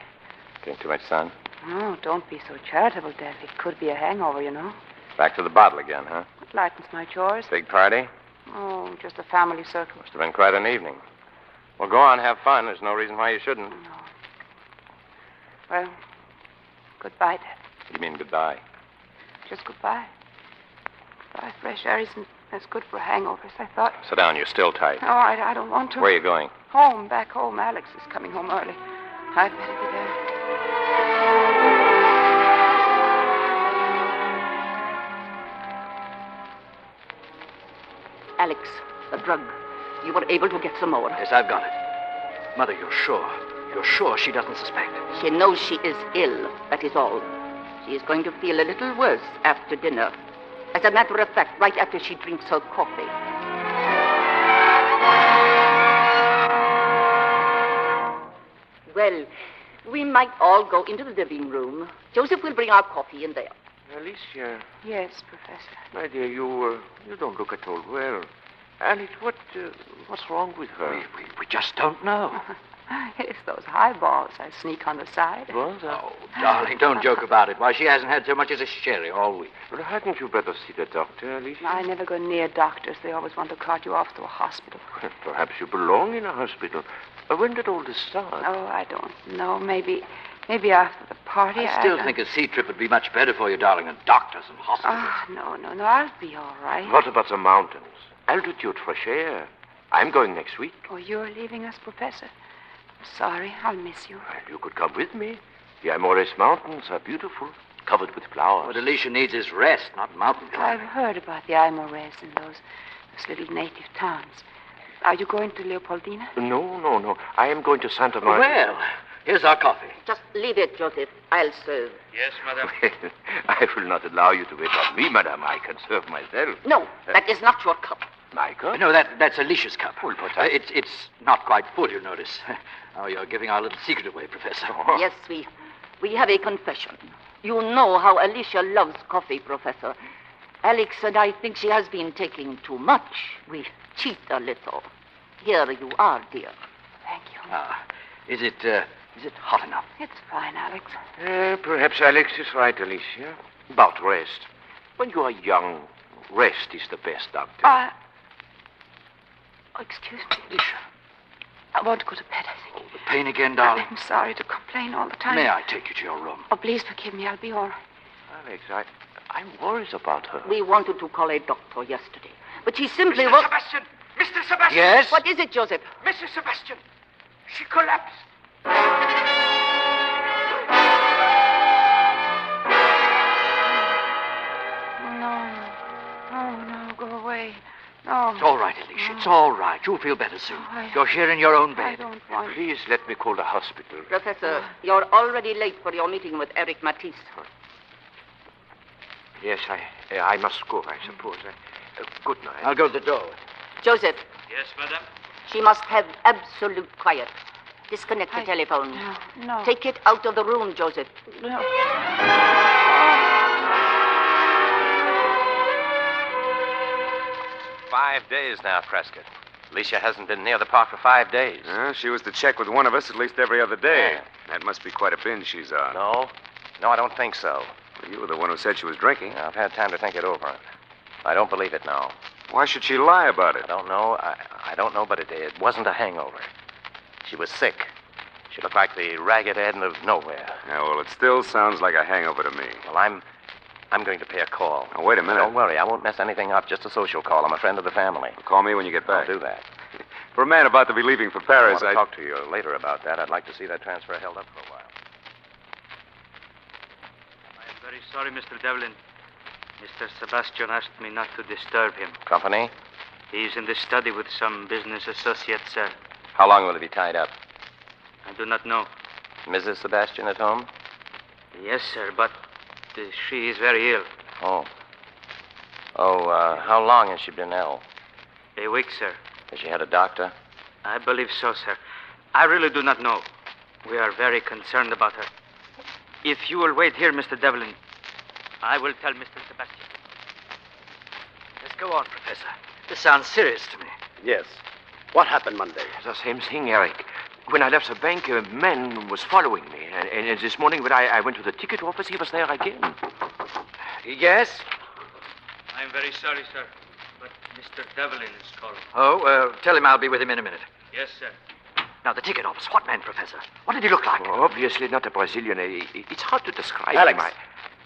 Getting too much sun? Oh, don't be so charitable, Dad. It could be a hangover, you know. Back to the bottle again, huh? It lightens my chores. Big party? Oh, just a family circle. Must have been quite an evening. Well, go on, have fun. There's no reason why you shouldn't. No. Well, goodbye, Dad. You mean goodbye? Just goodbye. Goodbye. Fresh air isn't as good for a hangover as I thought. Sit down. You're still tight. No, I don't want to. Where are you going? Home, back home. Alex is coming home early. I'd better be there. Alex, the drug. You were able to get some more. Yes, I've got it. Mother, you're sure? You're sure she doesn't suspect? She knows she is ill, that is all. She is going to feel a little worse after dinner. As a matter of fact, right after she drinks her coffee. Well, we might all go into the living room. Joseph will bring our coffee in there. Alicia. Yes, Professor. My dear, you don't look at all well. Alice, what's wrong with her? We just don't know. It's those highballs I sneak on the side. What? Oh, darling, don't joke about it. Why, she hasn't had so much as a sherry all week. Well, hadn't you better see the doctor, Alicia? I never go near doctors. They always want to cart you off to a hospital. Perhaps you belong in a hospital. When did all this start? Oh, I don't know. Maybe after the party. I still think a sea trip would be much better for you, darling, than doctors and hospitals. No. I'll be all right. What about the mountains? Altitude, fresh air. I'm going next week. Oh, you're leaving us, Professor? Sorry, I'll miss you. Well, you could come with me. The Amores Mountains are beautiful, covered with flowers. What Alicia needs is rest, not mountain climbing. I've heard about the Aimores and those little native towns. Are you going to Leopoldina? No. I am going to Santa Maria. Well, here's our coffee. Just leave it, Joseph. I'll serve. Yes, madam. I will not allow you to wait on me, madam. I can serve myself. No, that is not your cup. My cup? No, that's Alicia's cup. Well, but it's not quite full, you'll notice. Oh, you're giving our little secret away, Professor. Yes, we have a confession. You know how Alicia loves coffee, Professor. Alex and I think she has been taking too much. We cheat a little. Here you are, dear. Thank you. Is it hot enough? It's fine, Alex. Perhaps Alex is right, Alicia. About rest. When you are young, rest is the best, doctor. Excuse me, Alicia. I want to go to bed, I think. Oh, the pain again, darling? I'm sorry to complain all the time. May I take you to your room? Oh, please forgive me. I'll be all right. Alex, I'm worried about her. We wanted to call a doctor yesterday, but she simply Mr. Sebastian! Mr. Sebastian! Yes? What is it, Joseph? Mrs. Sebastian! She collapsed. No, go away. No. It's all right, Alicia. It's all right. You'll feel better soon. You're here in your own bed. I don't want... Please let me call the hospital. Professor, you're already late for your meeting with Eric Matisse. Yes, I must go, I suppose. Good night. I'll go to the door. Joseph. Yes, madam. She must have absolute quiet. Disconnect the telephone. No. Take it out of the room, Joseph. No. 5 days now, Prescott. Alicia hasn't been near the park for 5 days. She was to check with one of us at least every other day. Yeah. That must be quite a binge she's on. No, I don't think so. You were the one who said she was drinking. I've had time to think it over. I don't believe it now. Why should she lie about it? I don't know. I don't know, but it wasn't a hangover. She was sick. She looked like the Ragged End of nowhere. Yeah, well, it still sounds like a hangover to me. Well, I'm going to pay a call. Now, wait a minute. Don't worry, I won't mess anything up. Just a social call. I'm a friend of the family. Well, call me when you get back. I'll do that. For a man about to be leaving for Paris, I want to talk to you later about that. I'd like to see that transfer held up for a while. I am very sorry, Mr. Devlin. Mr. Sebastian asked me not to disturb him. Company? He's in the study with some business associates, sir. How long will he be tied up? I do not know. Mrs. Sebastian at home? Yes, sir, but she is very ill. Oh. How long has she been ill? A week, sir. Has she had a doctor? I believe so, sir. I really do not know. We are very concerned about her. If you will wait here, Mr. Devlin, I will tell Mr. Sebastian. Let's go on, Professor. This sounds serious to me. Yes. What happened Monday? The same thing, Eric. When I left the bank, a man was following me. And this morning when I went to the ticket office, he was there again. Yes? I am very sorry, sir, but Mr. Devlin is calling. Oh, tell him I'll be with him in a minute. Yes, sir. Now, the ticket office. What man, Professor? What did he look like? Oh, obviously not a Brazilian. It's hard to describe Alex. him.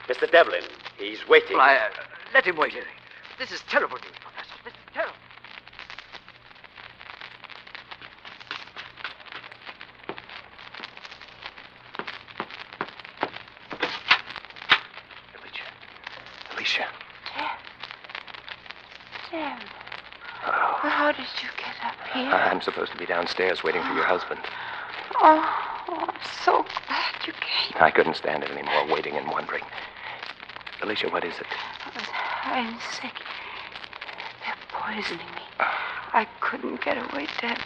Mr. Devlin, he's waiting. Well, let him wait, Eric. This is terrible news, Professor. This is terrible. Alicia. Sam. Well, how did you get up here? I'm supposed to be downstairs waiting for your husband. Oh, I'm so glad you came. I couldn't stand it anymore, waiting and wondering. Alicia, what is it? I'm sick. They're poisoning me. I couldn't get away, Dad.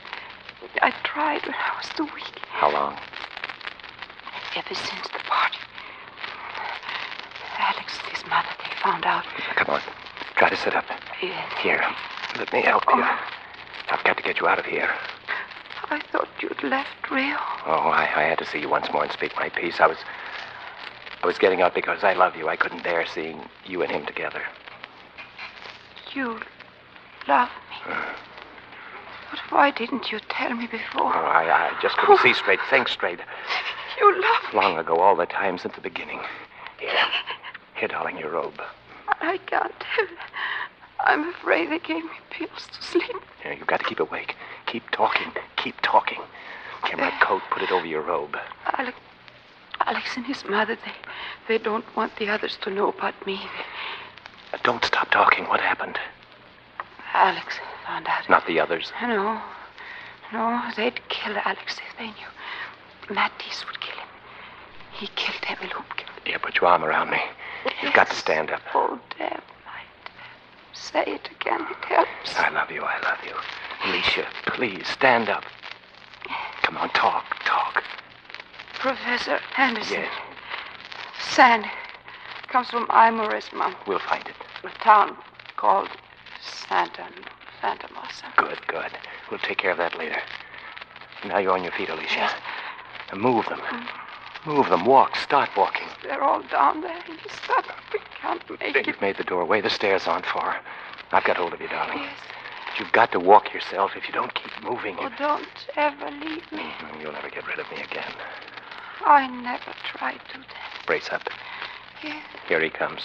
I tried when I was too weak. How long? Ever since the party. Alex and his mother, they found out. Come on. Try to sit up. Yes. Here. Let me help you. I've got to get you out of here. I thought you'd left Rio. Oh, I had to see you once more and speak my piece. I was getting out because I love you. I couldn't bear seeing you and him together. You love me. But why didn't you tell me before? Oh, I just couldn't see straight, think straight. You love me. Long ago, all the time since the beginning. Here, darling, your robe. I can't have it. I'm afraid they gave me pills to sleep. Yeah, you've got to keep awake. Keep talking. Keep talking. Get my coat, put it over your robe. Alex and his mother, they don't want the others to know about me. Don't stop talking. What happened? Alex found out. Not the others. No, they'd kill Alex if they knew. Matisse would kill him. He killed Emil Hupke. Yeah, put your arm around me. You've got to stand up. Oh, Dad, say it again. It helps. I love you. Alicia, please, stand up. Come on, talk. Professor Anderson. Yes. Sand comes from Aymor's mom. We'll find it. A town called Santa Mossa. Good. We'll take care of that later. Now you're on your feet, Alicia. Yes. Now move them. Move them. Walk. Start walking. They're all down there in the stuff. We can't make it. You've made the doorway. The stairs aren't far. I've got hold of you, darling. Yes. But you've got to walk yourself. If you don't keep moving, Oh, don't ever leave me. You'll never get rid of me again. I never tried to, Dad. Brace up. Yes. Here he comes.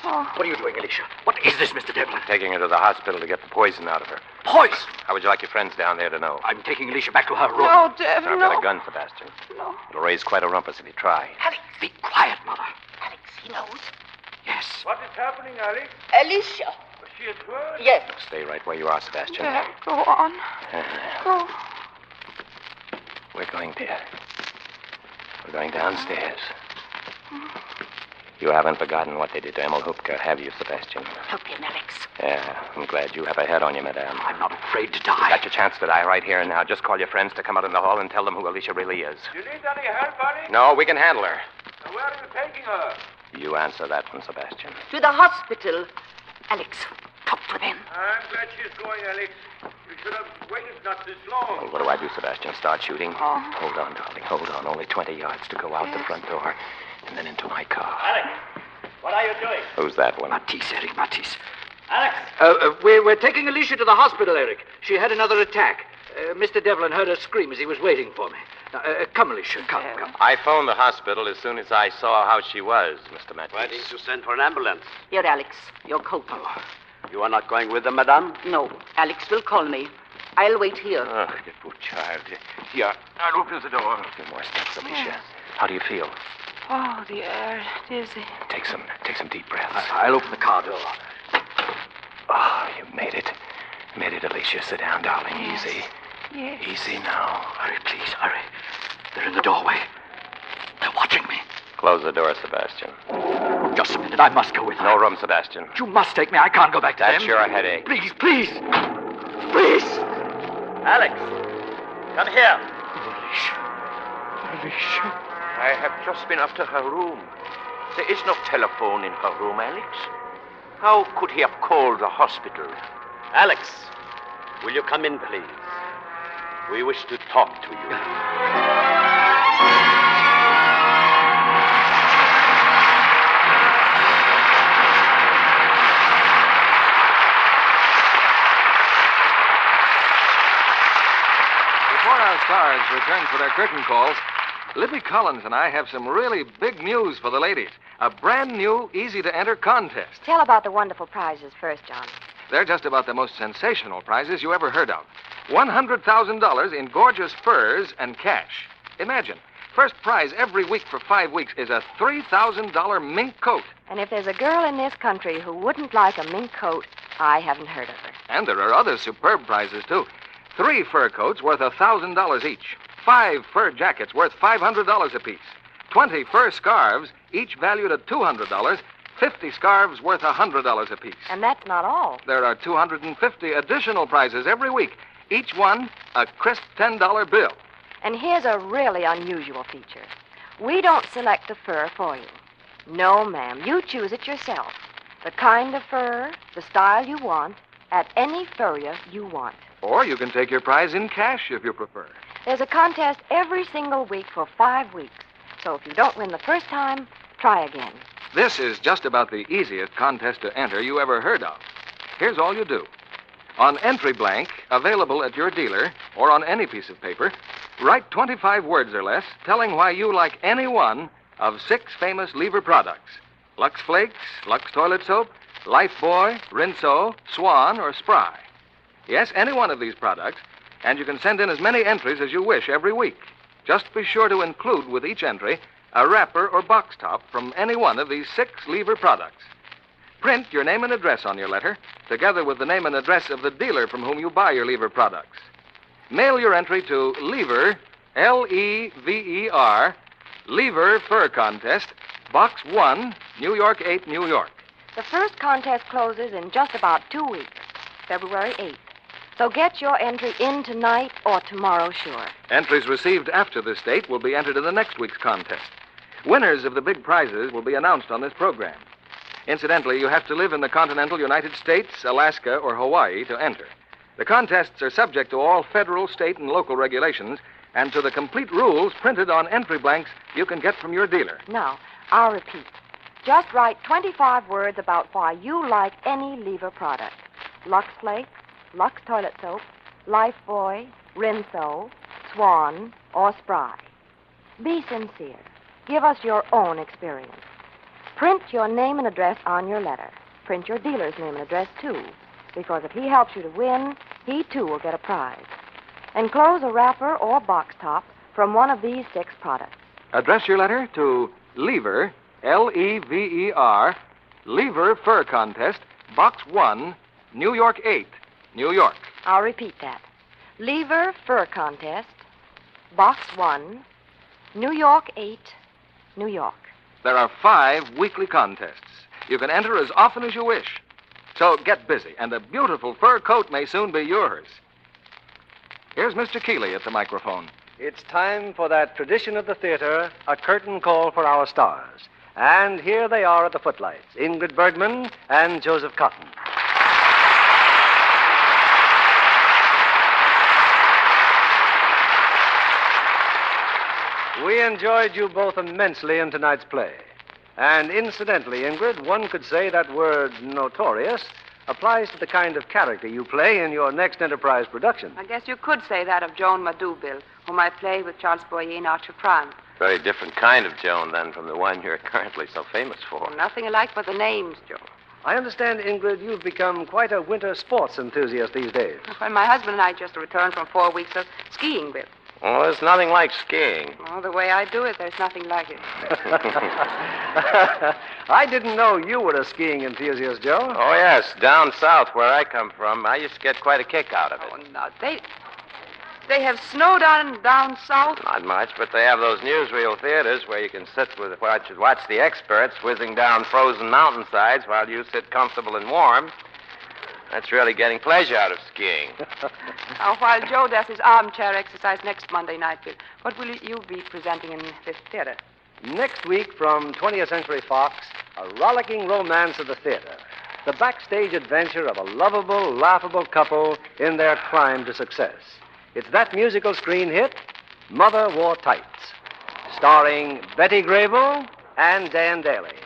Oh. What are you doing, Alicia? What is this, Mr. Devlin? Taking her to the hospital to get the poison out of her. Poison! How would you like your friends down there to know? I'm taking Alicia back to her room. No, Dad, I've no. got a gun, Sebastian. No. It'll raise quite a rumpus if you try. Alex. Be quiet, Mother. Alex, he knows. Yes. What is happening, Alex? Alicia. Was she at work? Yes. Stay right where you are, Sebastian. Dad, go on. Go. We're going, dear. We're going downstairs. You haven't forgotten what they did to Emil Hupke, have you, Sebastian? Help him, Alex. Yeah, I'm glad you have a head on you, madame. I'm not afraid to You die. got your chance to die right here and now. Just call your friends to come out in the hall and tell them who Alicia really is. You need any help, Alex? No, we can handle her. Now, where are you taking her? You answer that one, Sebastian. To the hospital. Alex, talk to them. I'm glad she's going, Alex. You should have waited not this long. Well, what do I do, Sebastian? Start shooting? Oh. Hold on, darling. Hold on. Only 20 yards to go out the front door and then into my car. Alex, what are you doing? Who's that one? Matisse, Eric, Matisse. Alex! We're taking Alicia to the hospital, Eric. She had another attack. Mr. Devlin heard her scream as he was waiting for me. Now, come, Alicia, come. I phoned the hospital as soon as I saw how she was, Mr. Matthews. Why didn't you send for an ambulance? Here, Alex, your coat. You are not going with them, madame? No, Alex will call me. I'll wait here. Oh, the poor child. Here, I'll open the door. A few more steps, Alicia. How do you feel? Oh, the air, dizzy. Take some deep breaths. I'll open the car door. Oh, you made it. Made it, Alicia. Sit down, darling. Yes. Easy. Yes. Easy now. Hurry, please, hurry. They're in the doorway. They're watching me. Close the door, Sebastian. Just a minute. I must go with her. No room, Sebastian. You must take me. I can't go back to That's them. your headache. Please, please. Please. Alex, come here. Alicia. I have just been up to her room. There is no telephone in her room, Alex. How could he have called the hospital? Alex, will you come in, please? We wish to talk to you. Before our stars return for their curtain calls, Libby Collins and I have some really big news for the ladies. A brand new, easy-to-enter contest. Tell about the wonderful prizes first, John. They're just about the most sensational prizes you ever heard of. $100,000 in gorgeous furs and cash. Imagine, first prize every week for 5 weeks is a $3,000 mink coat. And if there's a girl in this country who wouldn't like a mink coat, I haven't heard of her. And there are other superb prizes, too. 3 fur coats worth $1,000 each. 5 fur jackets worth $500 apiece. 20 fur scarves, each valued at $200. 50 scarves worth $100 apiece. And that's not all. There are 250 additional prizes every week. Each one a crisp $10 bill. And here's a really unusual feature. We don't select the fur for you. No, ma'am. You choose it yourself. The kind of fur, the style you want, at any furrier you want. Or you can take your prize in cash if you prefer. There's a contest every single week for 5 weeks. So if you don't win the first time, try again. This is just about the easiest contest to enter you ever heard of. Here's all you do. On entry blank, available at your dealer, or on any piece of paper, write 25 words or less telling why you like any one of 6 famous Lever products. Lux Flakes, Lux Toilet Soap, Lifebuoy, Rinso, Swan, or Spry. Yes, any one of these products, and you can send in as many entries as you wish every week. Just be sure to include with each entry a wrapper or box top from any one of these 6 Lever products. Print your name and address on your letter, together with the name and address of the dealer from whom you buy your Lever products. Mail your entry to Lever, L-E-V-E-R, Lever Fur Contest, Box 1, New York 8, New York. The first contest closes in just about 2 weeks, February 8th. So get your entry in tonight or tomorrow, sure. Entries received after this date will be entered in the next week's contest. Winners of the big prizes will be announced on this program. Incidentally, you have to live in the continental United States, Alaska, or Hawaii to enter. The contests are subject to all federal, state, and local regulations, and to the complete rules printed on entry blanks you can get from your dealer. Now, I'll repeat. Just write 25 words about why you like any Lever product. Lux Flakes, Lux Toilet Soap, Lifebuoy, Rinso, Swan, or Spry. Be sincere. Give us your own experience. Print your name and address on your letter. Print your dealer's name and address, too, because if he helps you to win, he, too, will get a prize. Enclose a wrapper or box top from one of these 6 products. Address your letter to Lever, L-E-V-E-R, Lever Fur Contest, Box 1, New York 8, New York. I'll repeat that. Lever Fur Contest, Box 1, New York 8, New York. There are 5 weekly contests. You can enter as often as you wish. So get busy, and a beautiful fur coat may soon be yours. Here's Mr. Keeley at the microphone. It's time for that tradition of the theater, a curtain call for our stars. And here they are at the footlights, Ingrid Bergman and Joseph Cotten. We enjoyed you both immensely in tonight's play. And incidentally, Ingrid, one could say that word notorious applies to the kind of character you play in your next Enterprise production. I guess you could say that of Joan Madou, Bill, whom I play with Charles Boyer in Archer Prime. Very different kind of Joan, then, from the one you're currently so famous for. Nothing alike but the names, Joe. I understand, Ingrid, you've become quite a winter sports enthusiast these days. Well, my husband and I just returned from 4 weeks of skiing, Bill. Oh, there's nothing like skiing. Oh, the way I do it, there's nothing like it. I didn't know you were a skiing enthusiast, Joe. Oh, yes. Down south, where I come from, I used to get quite a kick out of it. Oh, no. They have snow down south? Not much, but they have those newsreel theaters where you can sit with watch the experts whizzing down frozen mountainsides while you sit comfortable and warm. That's really getting pleasure out of skiing. Now, while Joe does his armchair exercise next Monday night, Bill, what will you be presenting in this theater? Next week from 20th Century Fox, a rollicking romance of the theater. The backstage adventure of a lovable, laughable couple in their climb to success. It's that musical screen hit, Mother Wore Tights, starring Betty Grable and Dan Daly.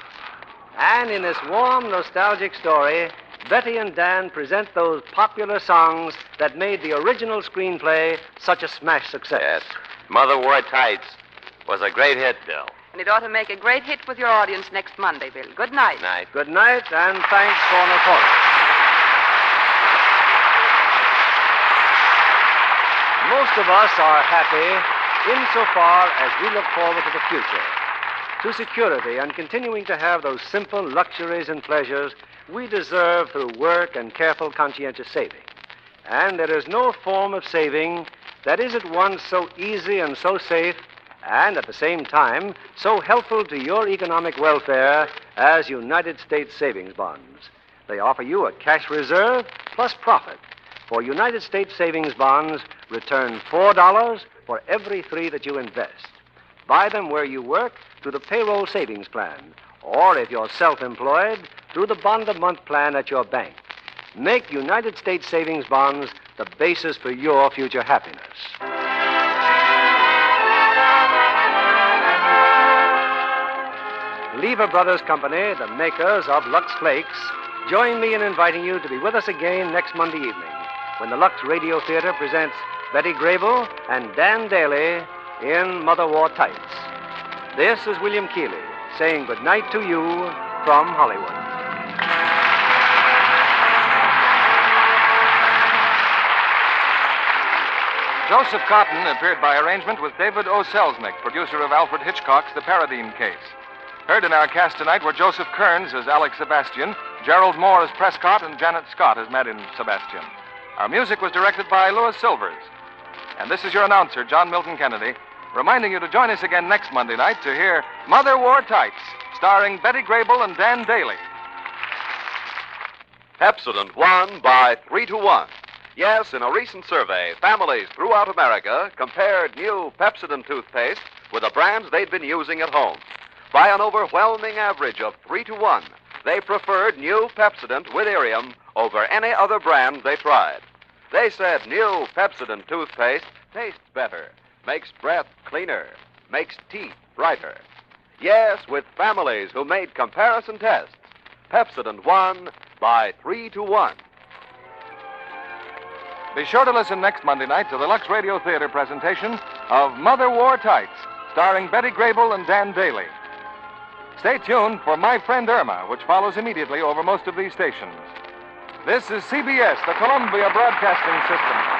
And in this warm, nostalgic story, Betty and Dan present those popular songs that made the original screenplay such a smash success. Yes. Mother Wore Tights was a great hit, Bill. And it ought to make a great hit with your audience next Monday, Bill. Good night. Night. Good night, and thanks for Notorious. Most of us are happy insofar as we look forward to the future, to security and continuing to have those simple luxuries and pleasures we deserve through work and careful, conscientious saving. And there is no form of saving that is at once so easy and so safe and at the same time so helpful to your economic welfare as United States savings bonds. They offer you a cash reserve plus profit. For United States savings bonds, return $4 for every $3 that you invest. Buy them where you work through the payroll savings plan, or if you're self-employed, through the bond-a-month plan at your bank. Make United States savings bonds the basis for your future happiness. Lever Brothers Company, the makers of Lux Flakes, join me in inviting you to be with us again next Monday evening when the Lux Radio Theater presents Betty Grable and Dan Daly in Mother Wore Tights. This is William Keeley saying good night to you from Hollywood. Joseph Cotten appeared by arrangement with David O. Selznick, producer of Alfred Hitchcock's The Paradine Case. Heard in our cast tonight were Joseph Kearns as Alex Sebastian, Gerald Moore as Prescott, and Janet Scott as Madame Sebastian. Our music was directed by Louis Silvers. And this is your announcer, John Milton Kennedy, reminding you to join us again next Monday night to hear Mother Wore Tights, starring Betty Grable and Dan Daly. Pepsodent won by 3-1. Yes, in a recent survey, families throughout America compared new Pepsodent toothpaste with the brands they'd been using at home. By an overwhelming average of 3-1, they preferred new Pepsodent with Irium over any other brand they tried. They said new Pepsodent toothpaste tastes better, makes breath cleaner, makes teeth brighter. Yes, with families who made comparison tests, Pepsodent won by 3-1. Be sure to listen next Monday night to the Lux Radio Theater presentation of Mother Wore Tights, starring Betty Grable and Dan Daly. Stay tuned for My Friend Irma, which follows immediately over most of these stations. This is CBS, the Columbia Broadcasting System.